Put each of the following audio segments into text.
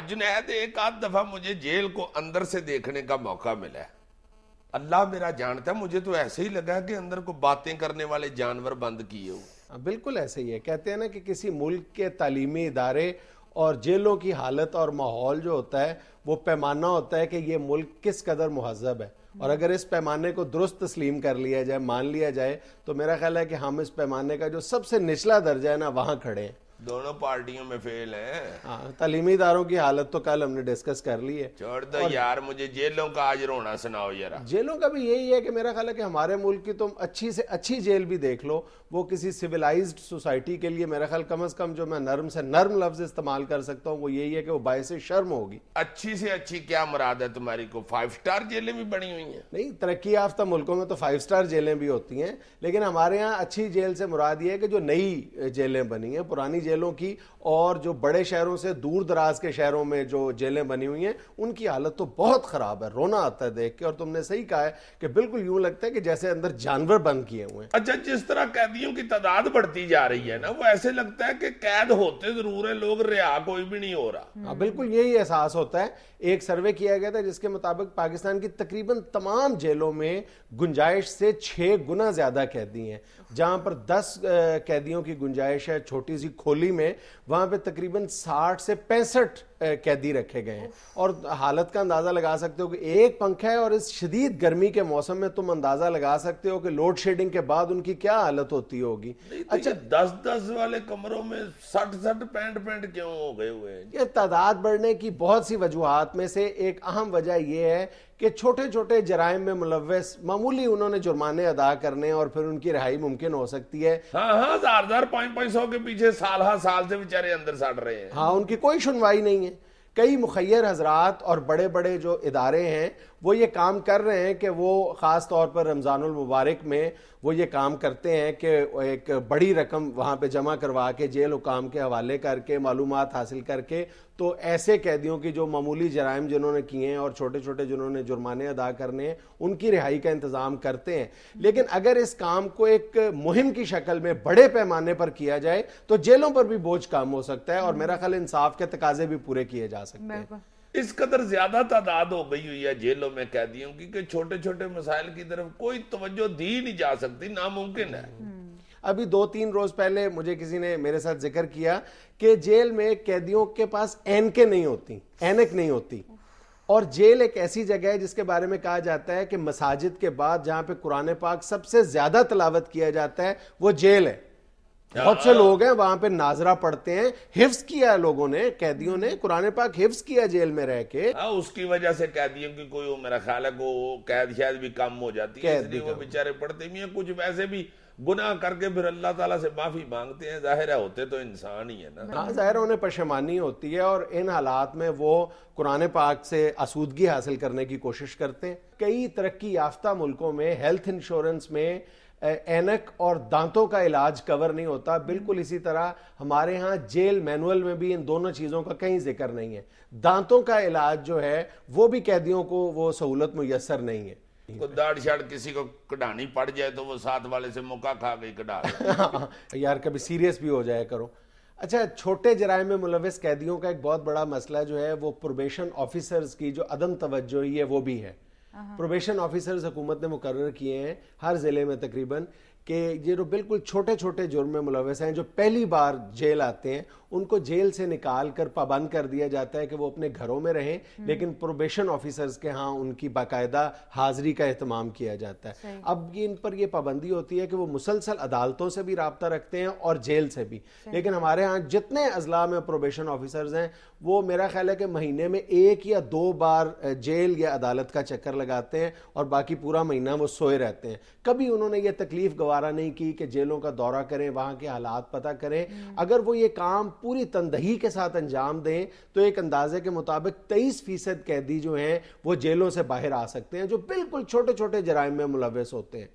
جنید ایک آدھ دفعہ مجھے جیل کو اندر سے دیکھنے کا موقع ملا ہے، اللہ میرا جانتا ہے، مجھے تو ایسے ہی لگا کہ اندر کو باتیں کرنے والے جانور بند کیے ہو۔ بالکل ایسے ہی ہے، کہتے ہیں نا کہ کسی ملک کے تعلیمی ادارے اور جیلوں کی حالت اور ماحول جو ہوتا ہے وہ پیمانہ ہوتا ہے کہ یہ ملک کس قدر مہذب ہے، اور اگر اس پیمانے کو درست تسلیم کر لیا جائے، مان لیا جائے، تو میرا خیال ہے کہ ہم اس پیمانے کا جو سب سے نچلا درجہ ہے نا وہاں کھڑے ہیں۔ دونوں پارٹیوں میں فیل ہیں۔ ہاں، تعلیمی اداروں کی حالت تو کل ہم نے ڈسکس کر لی ہے۔ چھوڑ دو یار، مجھے جیلوں کا آج رونا سناؤ ذرا۔ جیلوں کا بھی یہی ہے کہ میرا خیال ہے کہ ہمارے ملک کی تم اچھی سے اچھی جیل بھی دیکھ لو، وہ کسی سویلائزڈ سوسائٹی کے لیے میرا خیال کم از کم جو میں نرم سے نرم لفظ استعمال کر سکتا ہوں وہ یہی ہے کہ وہ باعث شرم ہوگی۔ اچھی سے اچھی کیا مراد ہے تمہاری کو؟ 5 سٹار جیلیں بھی بنی ہوئی ہیں؟ نہیں، ترقی یافتہ ملکوں میں تو 5 سٹار جیلیں بھی ہوتی ہیں، لیکن ہمارے ہاں اچھی جیل سے مراد یہ ہے کہ جو نئی جیلیں بنی ہیں، پرانی جیلوں کی اور جو بڑے شہروں سے دور دراز کے شہروں میں جو جیلیں بنی ہوئی ہیں ان کی حالت تو بہت خراب ہے، رونا آتا ہے دیکھ کے۔ اور تم نے صحیح کہا ہے کہ بالکل یوں لگتا ہے کہ جیسے اندر جانور بند کیے ہوئے ہیں۔ اچھا، جس طرح قیدیوں کی تعداد بڑھتی جا رہی ہے نا، وہ ایسے لگتا ہے کہ قید ہوتے ضرور ہیں، لوگ رہا کوئی بھی نہیں ہو رہا۔ بالکل یہی احساس ہوتا ہے۔ ایک سروے کیا گیا تھا جس کے مطابق پاکستان کی تقریباً تمام جیلوں میں گنجائش سے 6 گنا زیادہ قیدی ہیں۔ جہاں پر 10 قیدیوں کی گنجائش ہے چھوٹی سی کھولی میں، وہاں پہ تقریباً 60 سے 65 قیدی رکھے گئے ہیں۔ اور حالت کا اندازہ لگا سکتے ہو کہ ایک پنکھا ہے، اور اس شدید گرمی کے موسم میں تم اندازہ لگا سکتے ہو کہ لوڈ شیڈنگ کے بعد ان کی کیا حالت ہوتی ہوگی۔ اچھا، 10 والے کمروں میں 60 65 کیوں ہو گئے ہوئے ہیں؟ یہ تعداد بڑھنے کی بہت سی وجوہات میں سے ایک اہم وجہ یہ ہے کہ چھوٹے چھوٹے جرائم میں ملوث معمولی انہوں نے جرمانے ادا کرنے اور پھر ان کی رہائی ممکن ہو سکتی ہے۔ ہاں، 1000 500 کے پیچھے سال ہاں سال سے بیچارے اندر سڑ رہے ہیں۔ ہاں، ان کی کوئی سنوائی نہیں ہے۔ کئی مخیر حضرات اور بڑے بڑے جو ادارے ہیں وہ یہ کام کر رہے ہیں کہ وہ خاص طور پر رمضان المبارک میں وہ یہ کام کرتے ہیں کہ ایک بڑی رقم وہاں پہ جمع کروا کے جیل حکام کے حوالے کر کے معلومات حاصل کر کے تو ایسے قیدیوں کی جو معمولی جرائم جنہوں نے کیے ہیں اور چھوٹے چھوٹے جنہوں نے جرمانے ادا کرنے ہیں ان کی رہائی کا انتظام کرتے ہیں۔ لیکن اگر اس کام کو ایک مہم کی شکل میں بڑے پیمانے پر کیا جائے تو جیلوں پر بھی بوجھ کم ہو سکتا ہے اور میرا خیال انصاف کے تقاضے بھی پورے کیے جا سکتے ہیں۔ اس قدر زیادہ تعداد ہو گئی ہوئی ہے جیلوں میں قیدیوں کی کہ چھوٹے چھوٹے مسائل کی طرف کوئی توجہ دی نہیں جا سکتی، ناممکن ہے۔ ابھی 2-3 روز پہلے مجھے کسی نے میرے ساتھ ذکر کیا کہ جیل میں قیدیوں کے پاس اینکیں نہیں ہوتی، اینک نہیں ہوتی، اور جیل ایک ایسی جگہ ہے جس کے بارے میں کہا جاتا ہے کہ مساجد کے بعد جہاں پہ قرآن پاک سب سے زیادہ تلاوت کیا جاتا ہے وہ جیل ہے۔ بہت سے لوگ ہیں وہاں پہ ناظرہ پڑھتے ہیں، حفظ کیا لوگوں نے، قیدیوں نے قرآن پاک حفظ کیا جیل میں رہ کے۔ اس کی وجہ سے قیدیوں کی کوئی میرا خیال ہے کو قید شاید بھی کم ہو جاتی ہے، اس لیے وہ بیچارے پڑھتے بھی ہیں۔ کچھ ویسے بھی گناہ کر کے پھر اللہ تعالیٰ سے معافی مانگتے ہیں، ظاہر ہے ہوتے تو انسان ہی ہے نا۔ ہاں، ظاہر انہیں پشیمانی ہوتی ہے اور ان حالات میں وہ قرآن پاک سے آسودگی حاصل کرنے کی کوشش کرتے ہیں۔ کئی ترقی یافتہ ملکوں میں ہیلتھ انشورنس میں اینک اور دانتوں کا علاج کور نہیں ہوتا، بالکل اسی طرح ہمارے ہاں جیل مینول میں بھی ان دونوں چیزوں کا کہیں ذکر نہیں ہے۔ دانتوں کا علاج جو ہے وہ بھی قیدیوں کو وہ سہولت میسر نہیں ہے۔ کوئی داڑھ شاڑ کسی کو کٹانی پڑ جائے تو وہ ساتھ والے سے موقع کھا گئی کٹا یار کبھی سیریس بھی ہو جائے کرو۔ اچھا، چھوٹے جرائم میں ملوث قیدیوں کا ایک بہت بڑا مسئلہ جو ہے وہ پروبیشن آفیسرز کی جو عدم توجہی ہے وہ بھی ہے۔ پروبیشن آفیسرز حکومت نے مقرر کیے ہیں ہر ضلع میں تقریباً کہ یہ جو بالکل چھوٹے چھوٹے جرم میں ملوث ہیں جو پہلی بار جیل آتے ہیں ان کو جیل سے نکال کر پابند کر دیا جاتا ہے کہ وہ اپنے گھروں میں رہیں، لیکن پروبیشن آفیسرز کے ہاں ان کی باقاعدہ حاضری کا اہتمام کیا جاتا ہے۔ اب ان پر یہ پابندی ہوتی ہے کہ وہ مسلسل عدالتوں سے بھی رابطہ رکھتے ہیں اور جیل سے بھی، لیکن ہمارے ہاں جتنے اضلاع میں پروبیشن آفیسرز ہیں وہ میرا خیال ہے کہ مہینے میں 1 یا 2 بار جیل یا عدالت کا چکر لگاتے ہیں اور باقی پورا مہینہ وہ سوئے رہتے ہیں۔ کبھی انہوں نے یہ تکلیف گوارا نہیں کی کہ جیلوں کا دورہ کریں، وہاں کے حالات پتہ کریں۔ اگر وہ یہ کام پوری تندہی کے ساتھ انجام دیں تو ایک اندازے کے مطابق 23% قیدی جو ہیں وہ جیلوں سے باہر آ سکتے ہیں جو بالکل چھوٹے چھوٹے جرائم میں ملوث ہوتے ہیں۔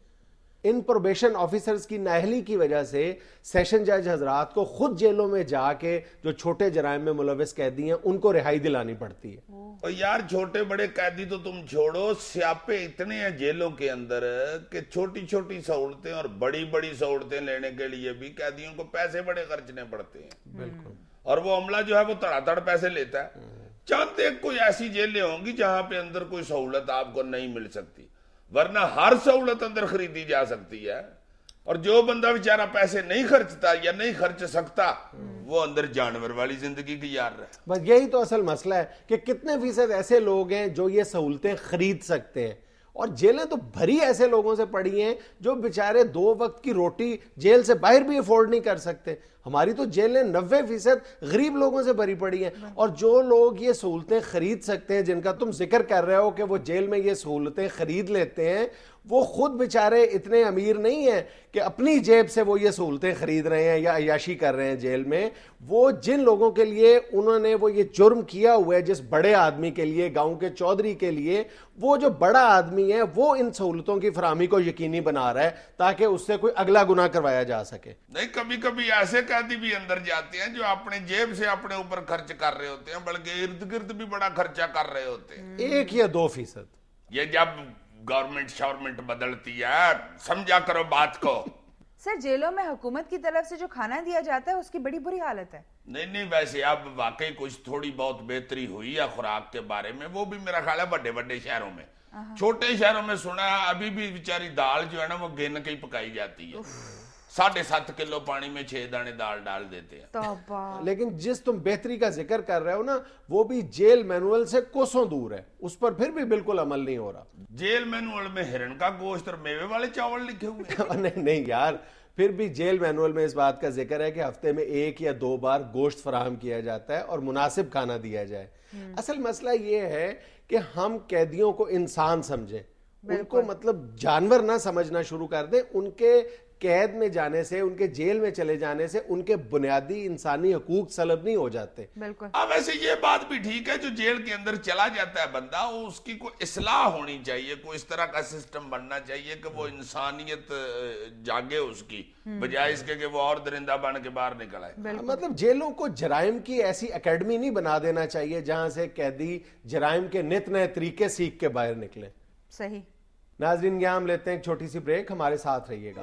ان پروبیشن آفیسرز کی نااہلی کی وجہ سے سیشن جج حضرات کو خود جیلوں میں جا کے جو چھوٹے جرائم میں ملوث قیدی ہیں ان کو رہائی دلانی پڑتی ہے۔ اور یار چھوٹے بڑے قیدی تو تم چھوڑو، سیاپے اتنے ہیں جیلوں کے اندر کہ چھوٹی چھوٹی سہولتیں اور بڑی بڑی سہولتیں لینے کے لیے بھی قیدیوں کو پیسے بڑے خرچنے پڑتے ہیں۔ بالکل، اور وہ عملہ جو ہے وہ تڑا تڑ پیسے لیتا ہے۔ چاند ایک کوئی ایسی جیلیں ہوں گی جہاں پہ اندر کوئی سہولت آپ کو نہیں مل سکتی، ورنہ ہر سہولت اندر خریدی جا سکتی ہے، اور جو بندہ بیچارہ پیسے نہیں خرچتا یا نہیں خرچ سکتا وہ اندر جانور والی زندگی کی یار رہے۔ بس یہی تو اصل مسئلہ ہے کہ کتنے فیصد ایسے لوگ ہیں جو یہ سہولتیں خرید سکتے ہیں، اور جیلیں تو بھری ایسے لوگوں سے پڑی ہیں جو بیچارے 2 وقت کی روٹی جیل سے باہر بھی افورڈ نہیں کر سکتے۔ ہماری تو جیلیں 90% غریب لوگوں سے بھری پڑی ہیں، اور جو لوگ یہ سہولتیں خرید سکتے ہیں، جن کا تم ذکر کر رہے ہو کہ وہ جیل میں یہ سہولتیں خرید لیتے ہیں، وہ خود بیچارے اتنے امیر نہیں ہیں کہ اپنی جیب سے وہ یہ سہولتیں خرید رہے ہیں یا عیاشی کر رہے ہیں جیل میں۔ وہ جن لوگوں کے لیے انہوں نے وہ یہ جرم کیا ہوا ہے، جس بڑے آدمی کے لیے، گاؤں کے چودھری کے لیے، وہ جو بڑا آدمی ہے وہ ان سہولتوں کی فراہمی کو یقینی بنا رہا ہے تاکہ اس سے کوئی اگلا گناہ کروایا جا سکے۔ نہیں، کبھی کبھی ایسے قیدی بھی اندر جاتے ہیں جو اپنے جیب سے اپنے اوپر خرچ کر رہے ہوتے ہیں، بلکہ ارد گرد بھی بڑا خرچہ کر رہے ہوتے ہیں۔ 1 یا 2%۔ یہ جب گورنمنٹ شورنمنٹ بدلتی ہے، سمجھا کرو بات کو۔ سر جیلوں میں حکومت کی طرف سے جو کھانا دیا جاتا ہے اس کی بڑی بری حالت ہے۔ نہیں، ویسے اب واقعی کچھ تھوڑی بہت بہتری ہوئی ہے خوراک کے بارے میں، وہ بھی میرا خیال ہے بڑے بڑے شہروں میں۔ چھوٹے شہروں میں سنا ہے ابھی بھی بیچاری دال جو ہے نا وہ گن کے ہی پکائی جاتی ہے، 7.5 کلو پانی میں 6 دانے دال ڈال دیتے ہیں۔ توبہ۔ لیکن جس تم بہتری کا ذکر کر رہے ہو نا، وہ بھی جیل مینول سے کوسوں دور ہے، اس پر پھر بھی بالکل عمل نہیں ہو رہا۔ جیل مینول میں ہرن کا گوشت اور میوے والے چاول لکھے ہوئے ہیں۔ نہیں یار، پھر بھی جیل مینول میں اس بات کا ذکر ہے کہ ہفتے میں 1 یا 2 بار گوشت فراہم کیا جاتا ہے اور مناسب کھانا دیا جائے۔ اصل مسئلہ یہ ہے کہ ہم قیدیوں کو انسان سمجھیں، ان کو مطلب جانور نہ سمجھنا شروع کر دیں۔ ان کے قید میں جانے سے، ان کے جیل میں چلے جانے سے ان کے بنیادی انسانی حقوق سلب نہیں ہو جاتے۔ بالکل۔ اب ویسے یہ بات بھی ٹھیک ہے، جو جیل کے اندر چلا جاتا ہے بندہ، اس کی کوئی اصلاح ہونی چاہیے، کوئی اس طرح کا سسٹم بننا چاہیے کہ وہ انسانیت جاگے اس کی، بجائے اس کے کہ وہ اور درندہ بن کے باہر نکل آئے۔ مطلب جیلوں کو جرائم کی ایسی اکیڈمی نہیں بنا دینا چاہیے جہاں سے قیدی جرائم کے نت نئے طریقے سیکھ کے باہر نکلیں۔ صحیح۔ ناظرین، یہاں ہم لیتے ہیں ایک چھوٹی سی بریک، ہمارے ساتھ رہیے گا۔